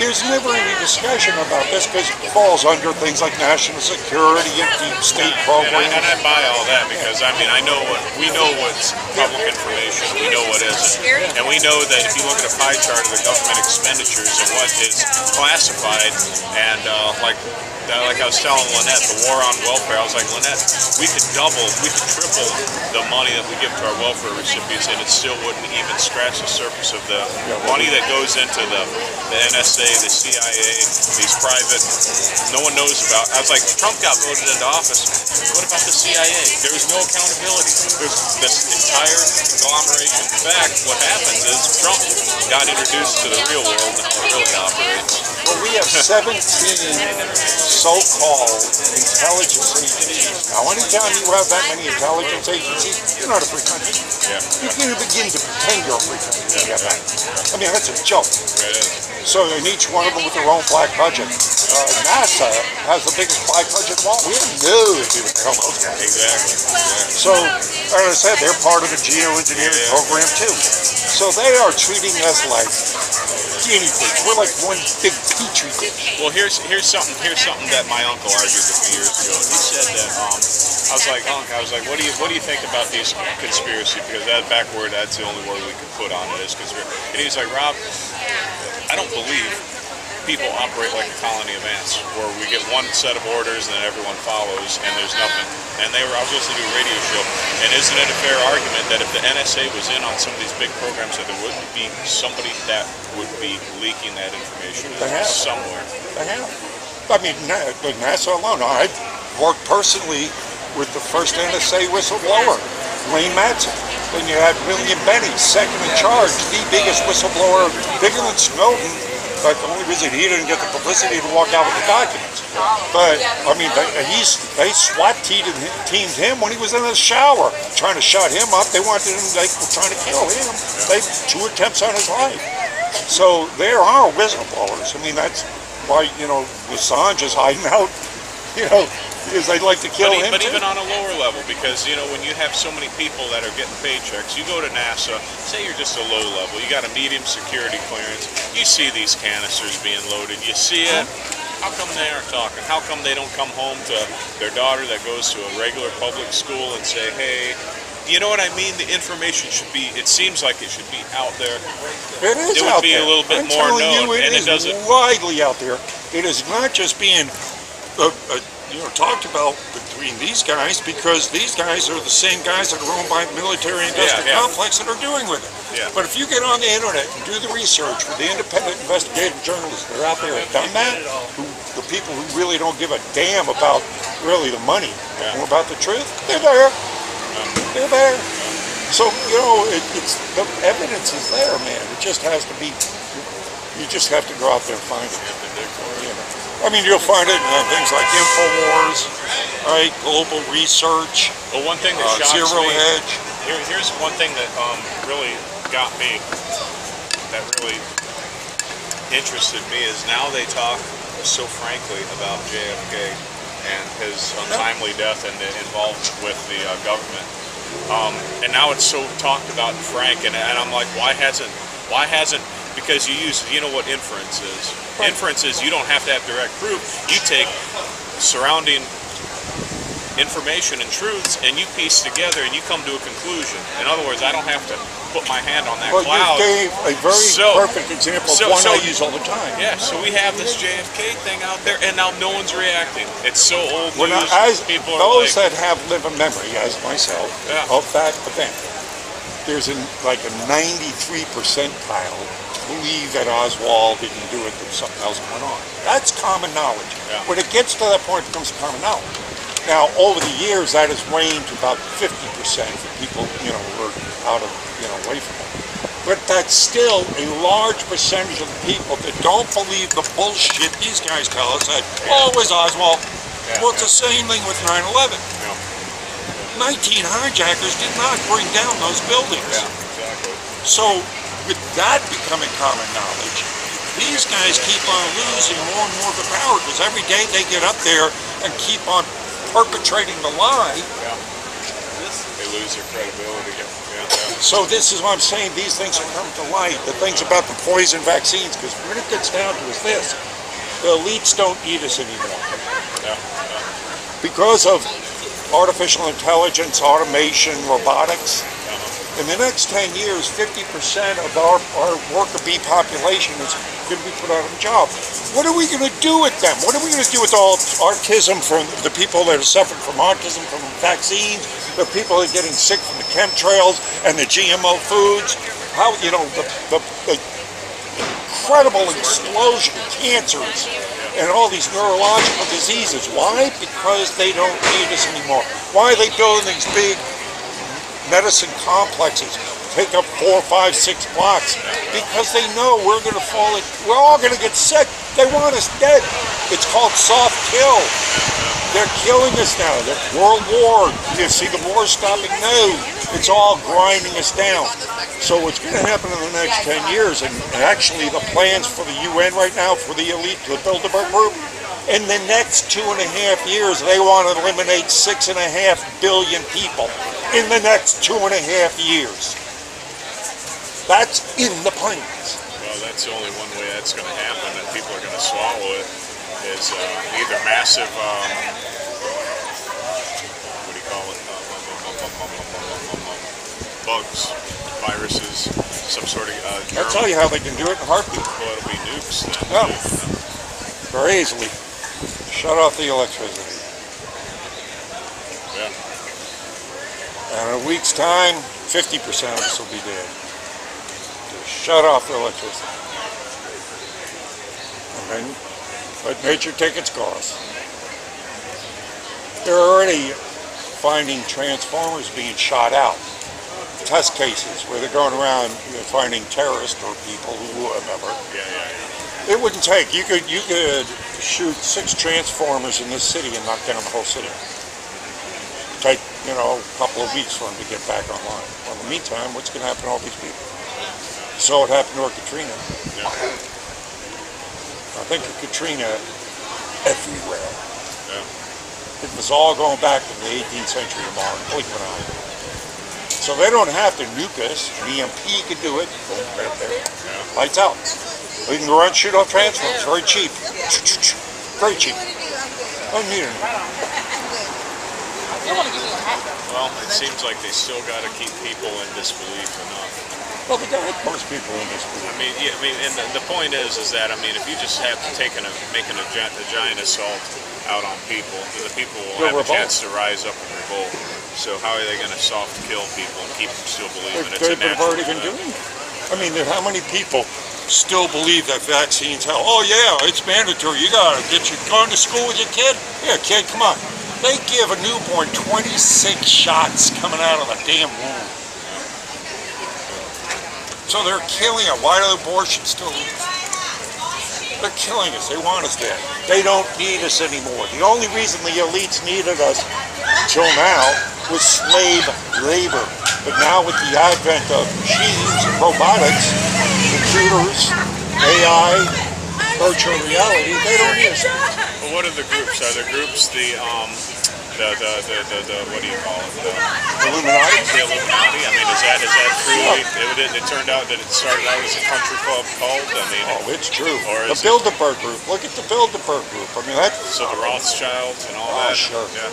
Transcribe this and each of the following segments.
there's never any discussion about this because it falls under things like national security and deep state programs. And I buy all that because, I mean, we know what's public information, we know what isn't. And we know that if you look at a pie chart of the government expenditures and what is classified, and like I was telling Lynette, the war on welfare, I was like, Lynette, we could triple the money that we give to our welfare recipients and it still wouldn't even scratch the surface of the money that goes into the NSA, the CIA, these private, no one knows about. I was like, Trump got voted into office. What about the CIA? There was no accountability. There's this entire conglomeration. In fact, what happens is Trump got introduced to the real world and how it really operates. Well, we have 17 so-called intelligence agencies. Now, anytime you have that many intelligence agencies, you're not a free country. Yeah. You can't begin to pretend you're a free country. Yeah. I mean, that's a joke. It is. So, in each one of them with their own black budget. NASA has the biggest black budget of all. We have no idea what the hell those guys. Exactly. So, as I said, they're part of the geoengineering program too. So they are treating us like guinea pigs. We're like one big petri dish. Well, here's something that my uncle argued with me years ago. He said that I was like, what do you think about these conspiracy? Because that backward, that's the only word we could put on it is conspiracy. And he's like, Rob, I don't believe people operate like a colony of ants, where we get one set of orders and then everyone follows, and there's nothing. And I was listening to a radio show, and isn't it a fair argument that if the NSA was in on some of these big programs, that there wouldn't be somebody that would be leaking that information somewhere? They have. I mean, like NASA alone. I worked personally with the first NSA whistleblower, Wayne Madsen. Then you had William Benny, second in charge, the biggest whistleblower, bigger than Snowden. But the only reason he didn't get the publicity to walk out with the documents. But, I mean, they SWAT teamed him when he was in the shower, trying to shut him up. They wanted him, they were trying to kill him. They 2 attempts on his life. So there are whistleblowers. I mean, that's why, Assange is hiding out, because they'd like to kill him But too. even on a lower level, because, when you have so many people that are getting paychecks, you go to NASA, say you're just a low level, you got a medium security clearance, you see these canisters being loaded, you see it, how come they aren't talking? How come they don't come home to their daughter that goes to a regular public school and say, hey, you know what I mean? The information should be, it seems like it should be out there. It is it out would be there. a little bit I'm more telling known, you, and it doesn't. widely out there. It is not just being talked about between these guys, because these guys are the same guys that are owned by the military-industrial complex that are doing with it. Yeah. But if you get on the internet and do the research with the independent investigative journalists that are out there who have done that, the people who really don't give a damn about really the money, more about the truth, they're there. They're there. So, it's the evidence is there, man. It just has to be, you just have to go out there and find it. I mean, you'll find it in things like InfoWars, right? Global research. Well, one thing that shocks Zero me, Hedge. Here's one thing that really got me, that really interested me, is now they talk so frankly about JFK and his untimely death and the involvement with the government. And now it's so talked about and frank, and I'm like, why hasn't, because you know what inference is. Inference is you don't have to have direct proof. You take surrounding information and truths and you piece together and you come to a conclusion. In other words, I don't have to put my hand on that cloud. You gave a very perfect example of one I use all the time. Yeah, so we have this JFK thing out there, and now no one's reacting. It's so old news. People are those that have living memory, as myself, of that event, there's like a 93 percentile believe that Oswald didn't do it, there's something else going on. That's common knowledge. Yeah. When it gets to that point, it becomes common knowledge. Now, over the years, that has waned to about 50% for people, who are out of, away from it. But that's still a large percentage of the people that don't believe the bullshit these guys tell us that, it was Oswald. Well, it's the same thing with 9/11. 19 hijackers did not bring down those buildings. Exactly. So, with that becoming common knowledge, these guys keep on losing more and more of the power, because every day they get up there and keep on perpetrating the lie. They lose their credibility. So this is what I'm saying. These things are coming to light. The things about the poison vaccines, because what it gets down to is this: the elites don't need us anymore. Because of artificial intelligence, automation, robotics. In the next 10 years, 50% of our worker bee population is going to be put out of a job. What are we going to do with them? What are we going to do with all autism, from the people that are suffering from autism, from vaccines, the people that are getting sick from the chemtrails and the GMO foods? How, you know, the incredible explosion of cancers and all these neurological diseases. Why? Because they don't need us anymore. Why are they building these big medicine complexes, take up 4, 5, 6 blocks? Because they know we're going to fall, we're all going to get sick. They want us dead. It's called soft kill. They're killing us now. The World War, you see the war stopping? No. It's all grinding us down. So what's going to happen in the next 10 years, and actually the plans for the UN right now, for the elite, the Bilderberg Group, in the next 2.5 years, they want to eliminate 6.5 billion people. In the next 2.5 years. That's in the plans. Well, that's the only one way that's going to happen, and people are going to swallow it, is either massive, what do you call it, bugs, viruses, some sort of I'll tell you how they can do it in a heartbeat. Well, it'll be nukes then. Yeah. Very easily. Shut off the electricity. Yeah. And in a week's time, 50% of us will be dead. Just shut off the electricity. And then let nature take its course. They're already finding transformers being shot out. Test cases where they're going around, finding terrorists or people who whatever. Yeah. It wouldn't take. You could shoot 6 transformers in this city and knock down the whole city. Take, you know, a couple of weeks for them to get back online. Well, in the meantime, what's going to happen to all these people? So it happened to Katrina. Yeah. I think of Katrina everywhere. Yeah. It was all going back to the 18th century tomorrow, blink an eye. So they don't have to nuke us. The EMP can do it. Right up there. Yeah. Lights out. We can go around and shoot off transformers. Very cheap. Very cheap. I don't need it. Well, it seems like they still got to keep people in disbelief enough. Well, they got most people in disbelief. I mean, and the point is that, I mean, if you just have to making a giant assault out on people, then the people will have a chance to rise up and revolt. So how are they going to soft kill people and keep them still believing it's a natural They've already been doing it. I mean, how many people still believe that vaccines help? Oh yeah, it's mandatory. You gotta get you going to school with your kid. Yeah, kid, come on. They give a newborn 26 shots coming out of a damn womb. So they're killing it. Why do abortions still? They're killing us. They want us dead. They don't need us anymore. The only reason the elites needed us until now was slave labor. But now with the advent of machines and robotics, computers, AI, virtual reality, they don't need us. Well, what are the groups? Are the groups the what do you call it? Illuminati? The Illuminati? I mean, is that truly? It turned out that it started out as a country club cult. I mean, oh, it's true. Or the Bilderberg Group. Look at the Bilderberg Group. I mean, that's so the Rothschilds and all that. Sure. Yeah.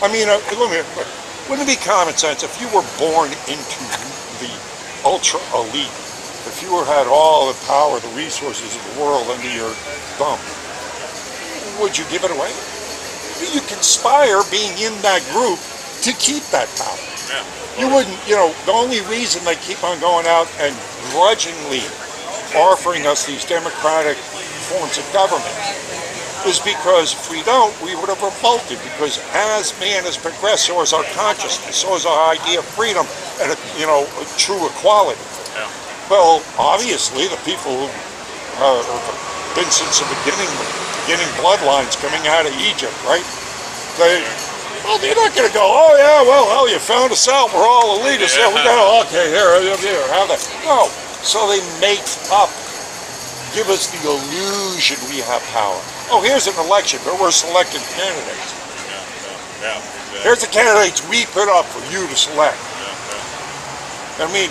I mean, wouldn't it be common sense if you were born into the ultra elite, if you had all the power, the resources of the world under your thumb, would you give it away? You conspire being in that group to keep that power. Yeah. You wouldn't, the only reason they keep on going out and grudgingly offering us these democratic forms of government is because if we don't, we would have revolted, because as man has progressed, so has our consciousness, so has our idea of freedom and, true equality. Yeah. Well, obviously, the people who have been since the beginning bloodlines coming out of Egypt, right? They're not going to go, oh yeah, well, you found us out, we're all elitists, yeah, we got, okay, here, have that. No, so they make up, give us the illusion we have power. Oh, here's an election, but we're selecting candidates. Yeah. Here's the candidates we put up for you to select. I mean,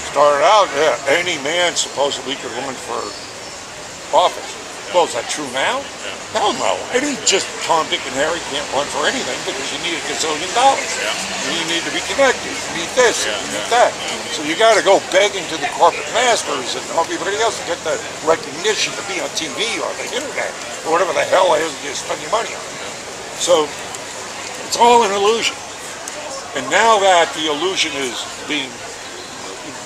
started out, any man supposedly could run for office. Well, is that true now? Hell no. It ain't just Tom, Dick, and Harry can't run for anything because you need $1 gazillion. You need to be connected. You need this. You need that. So you got to go begging to the corporate masters and everybody else to get the recognition to be on TV or the internet or whatever the hell it is you spend your money on. So it's all an illusion. And now that the illusion is being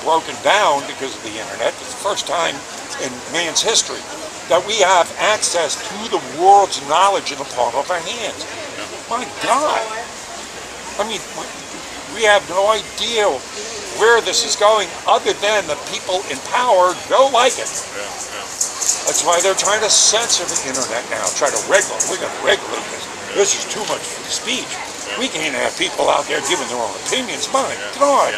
broken down because of the internet, it's the first time in man's history that we have access to the world's knowledge in the palm of our hands. My God. I mean, we have no idea where this is going other than the people in power don't like it. That's why they're trying to censor the internet now, try to regulate. We're going to regulate this. This is too much free speech. We can't have people out there giving their own opinions. My God.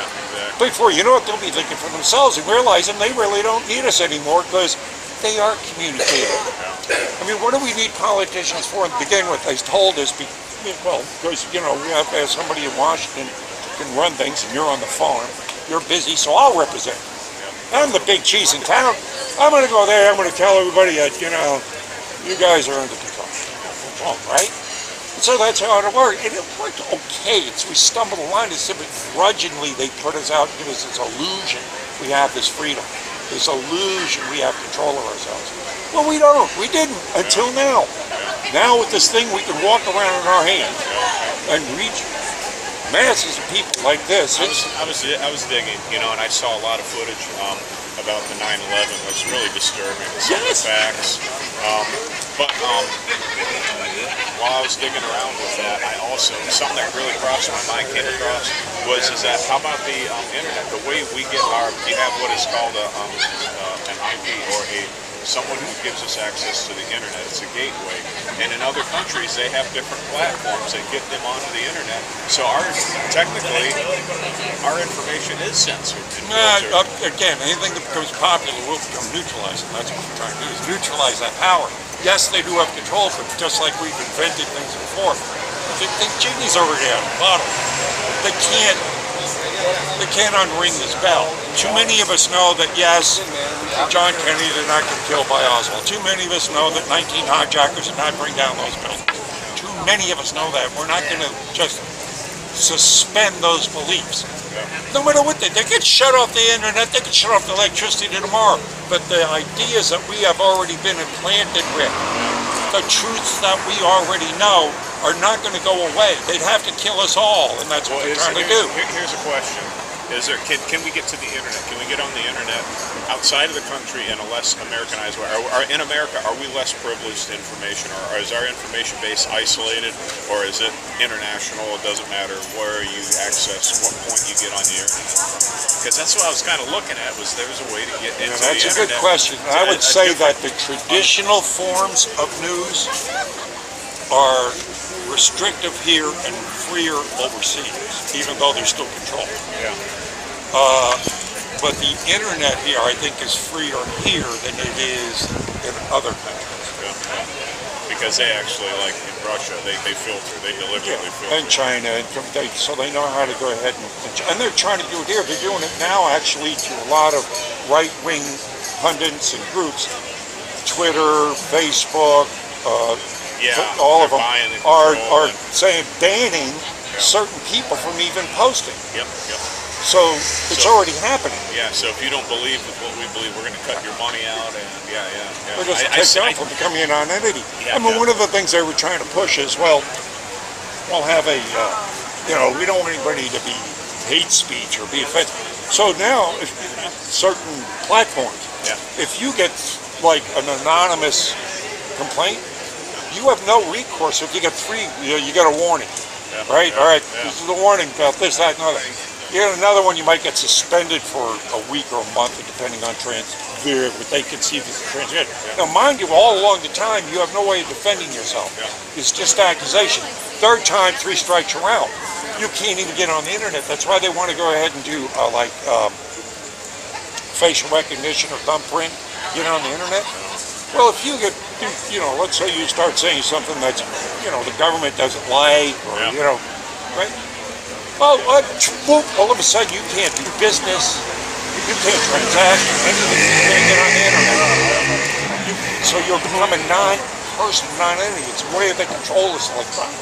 Before you know it, they'll be thinking for themselves and realizing they really don't need us anymore because they are communicating. I mean, what do we need politicians for to begin with? They told us, well, because, you know, we have to have somebody in Washington who can run things and you're on the farm. You're busy, so I'll represent you. I'm the big cheese in town. I'm going to go there. I'm going to tell everybody that, you know, you guys are under control. All right? So that's how it worked. And it worked okay. We stumbled along this, but grudgingly they put us out and give us this illusion we have this freedom. This illusion we have control of ourselves. Well, we don't. We didn't until now. Now with this thing we can walk around in our hand and reach masses of people like this. I was digging, you know, and I saw a lot of footage about the 9/11. It was really disturbing. Some of the facts. But while I was digging around with that, I also, something that really crossed my mind, came across, is that how about the internet? The way we get you have what is called an IP or someone who gives us access to the internet. It's a gateway. And in other countries, they have different platforms that get them onto the internet. So technically, our information is censored. Again, anything that becomes popular will become neutralized, and that's what we're trying to do, is neutralize that power. Yes, they do have control, but just like we've invented things before. The genie's already out of the bottle. They can't unring this bell. Too many of us know that, yes, John Kennedy did not get killed by Oswald. Too many of us know that 19 hijackers did not bring down those buildings. Too many of us know that. We're not going to just suspend those beliefs. No matter what they could shut off the internet, they could shut off the electricity tomorrow. But the ideas that we have already been implanted with, the truths that we already know, are not going to go away. They'd have to kill us all, and that's what they're trying to do. Here's a question. Can we get to the internet? Can we get on the internet outside of the country in a less Americanized way? In America, are we less privileged information, or is our information base isolated, or is it international? It doesn't matter where you access, what point you get on the internet. Because that's what I was kind of looking at, was there's a way to get into the internet. That's a good question. I would say that the traditional forms of news are restrictive here and freer overseas, even though there's still control. But the internet here, I think, is freer here than it is in other countries. Because they actually, like in Russia, they filter, they deliberately filter. And China, so they know how to go ahead and they're trying to do it here. They're doing it now, actually, to a lot of right-wing pundits and groups. Twitter, Facebook, all of them are saying, banning certain people from even posting. So it's already happening. So if you don't believe with what we believe, we're going to cut your money out, and we're just kicked out from becoming a non-entity. I mean, one of the things they were trying to push is, well, we'll have a, we don't want anybody to be hate speech or be offensive. So now, certain platforms, if you get like an anonymous complaint, you have no recourse. If you get you get a warning, right? All right, this is a warning about this, that, and other. You get another one, you might get suspended for a week or a month, depending on what they conceive as a transgression. Now, mind you, all along the time, you have no way of defending yourself. It's just accusation. Third time, 3 strikes you're out. You can't even get on the internet. That's why they want to go ahead and do facial recognition or thumbprint. Get on the internet. Well, if you get, let's say you start saying something that's, the government doesn't like, or, right? Oh, boom, all of a sudden you can't do business, you can't transact, anything, you can't get on the internet. So you'll become a non-person, non-entity. It's a way they control this electronic.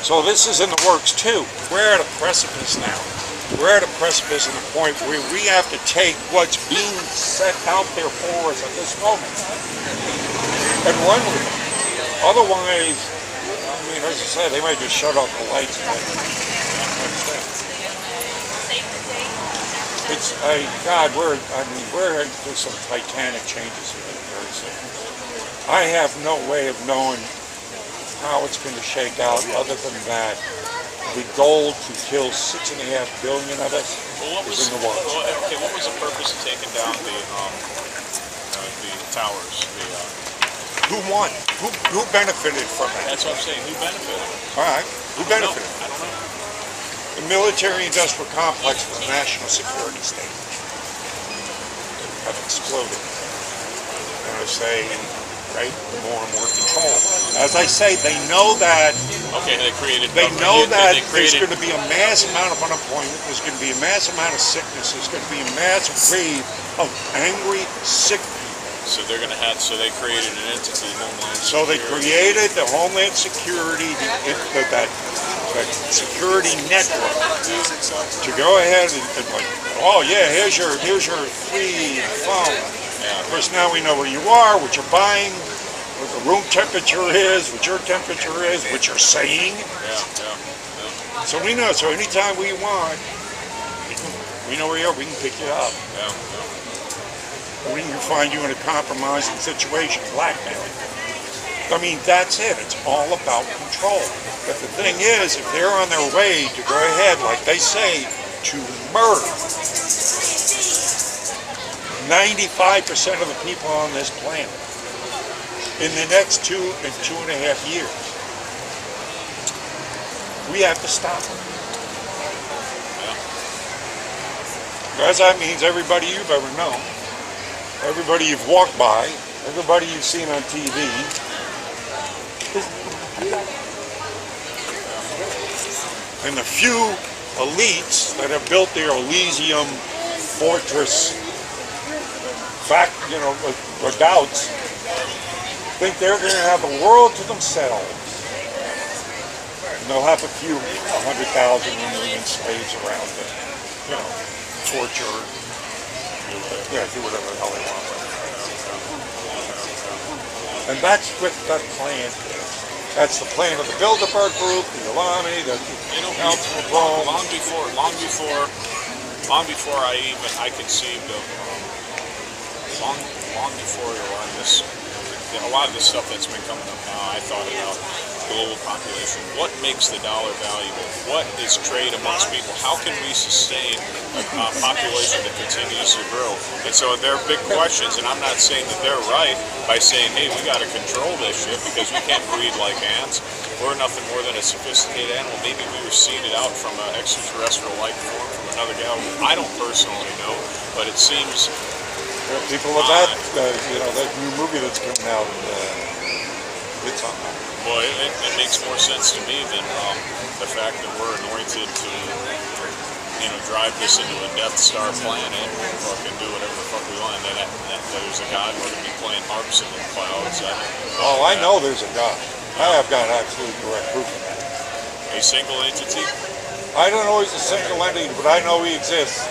So this is in the works too. We're at a precipice now. We're at a precipice in the point where we have to take what's being set out there for us at this moment and run with it. Otherwise, I mean, as I said, they might just shut off the lights and it's, God, we're through some titanic changes here very soon. I have no way of knowing how it's going to shake out other than that the goal to kill 6.5 billion of us is in the works. Okay, what was the purpose of taking down the towers? Who won? Who benefited from that? That's what I'm saying. Who benefited? All right. Who benefited? I don't know. The military-industrial complex for the national security state have exploded. And I say, right, more and more control. As I say, they know that. Okay, they created. They know that there's going to be a mass amount of unemployment. There's going to be a mass amount of sickness. There's going to be a massive wave of angry, sick people. So they're going to have. So they created an entity, Homeland Security. So they created the Homeland Security, that security network, to go ahead and like, oh yeah, here's your free phone. Yeah. Of course, now we know where you are, what you're buying, what the room temperature is, what your temperature is, what you're saying. Yeah. So we know. So anytime we want, we know where you are. We can pick you up. We can find you in a compromising situation, blackmailing. I mean, that's it. It's all about control. But the thing is, if they're on their way to go ahead, like they say, to murder 95% of the people on this planet in the next 2 and 2.5 years, we have to stop them. Because that means everybody you've ever known, everybody you've walked by, everybody you've seen on TV, and the few elites that have built their Elysium fortress redoubts think they're going to have the world to themselves. And they'll have a few 100,000 or million slaves around them, torture, do whatever the hell they want. And that's what that plan is. That's the plan of the Bilderberg Group, the Alani, the Council of Rome. Long before I conceived of, long before a lot of this stuff that's been coming up now, I thought about global population. What makes the dollar valuable? What is trade amongst people? How can we sustain a population that continues to grow? And so there are big questions, and I'm not saying that they're right by saying, hey, we got to control this shit because we can't breed like ants. We're nothing more than a sophisticated animal. Maybe we were seeded out from an extraterrestrial life form from another galaxy. I don't personally know, but it seems... people of that, that new movie that's coming out, it's on that. Well, it makes more sense to me than the fact that we're anointed to, drive this into a Death Star planet and fucking do whatever the fuck we want. And that there's a God, we're going to be playing harps in the clouds. I know there's a God. I have got absolute direct proof of that. A single entity? I don't know he's a single entity, but I know he exists.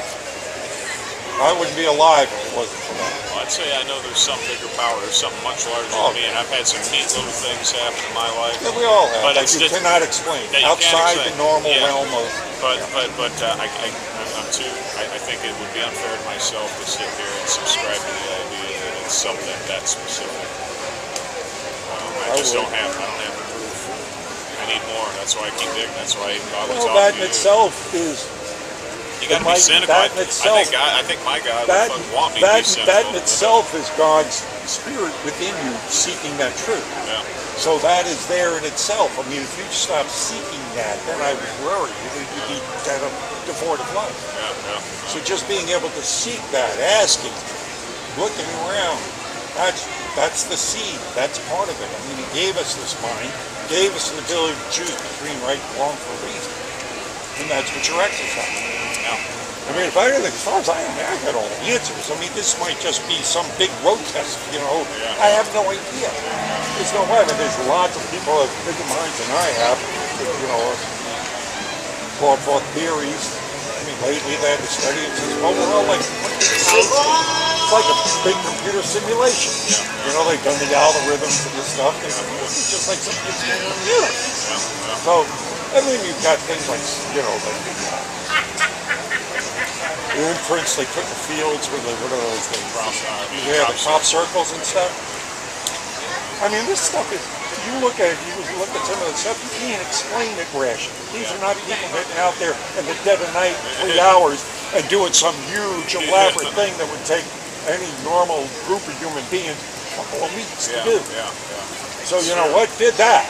I wouldn't be alive if it wasn't for that. Well, I'd say I know there's some bigger power. There's something much larger than me, and I've had some neat little things happen in my life. Yeah, we all have. But that you cannot explain. Outside the normal realm of... I think it would be unfair to myself to sit here and subscribe to the idea that it's something that specific. I don't have the proof. I need more. That's why I keep digging. That's why I bother talking to you. That in itself is... You got to be cynical. I think my God would want me to be cynical. That in itself is God's spirit within you seeking that truth. Yeah. So that is there in itself. I mean, if you stop seeking that, then I would worry. You'd be kind of devoid of life. So just being able to seek that, asking, looking around, that's That's the seed. That's part of it. I mean, he gave us this mind, gave us the ability to choose between right and wrong for a reason. And that's what you're exercising. Yeah. I mean, if I really, as far as I am, I got all the answers. I mean, this might just be some big road test, you know. Yeah. I have no idea. There's no way. I mean, there's lots of people with bigger minds than I have, you know, brought forth theories. I mean, lately they had to study it since, well, we're all like, it's like a big computer simulation. Yeah. You know, they've done the algorithms and this stuff. And it's just like some kids in a computer. Yeah. So, I mean, you've got things like, you know, like the imprints they took the fields where they, what are those things? Yeah, the crop circles and stuff. I mean, this stuff is, you look at it, you look at some of the stuff, you can't explain it rationally. These are not people getting out there in the dead of night, 3 hours, and doing some huge, elaborate thing that would take any normal group of human beings a couple of weeks to do. So, you know what did that?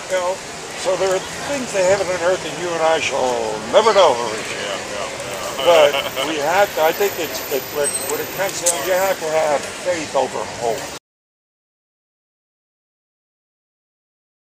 You know, so there are things they haven't unearthed and you and I shall never know. But we have to, I think it's what it comes down, you have to have faith over hope.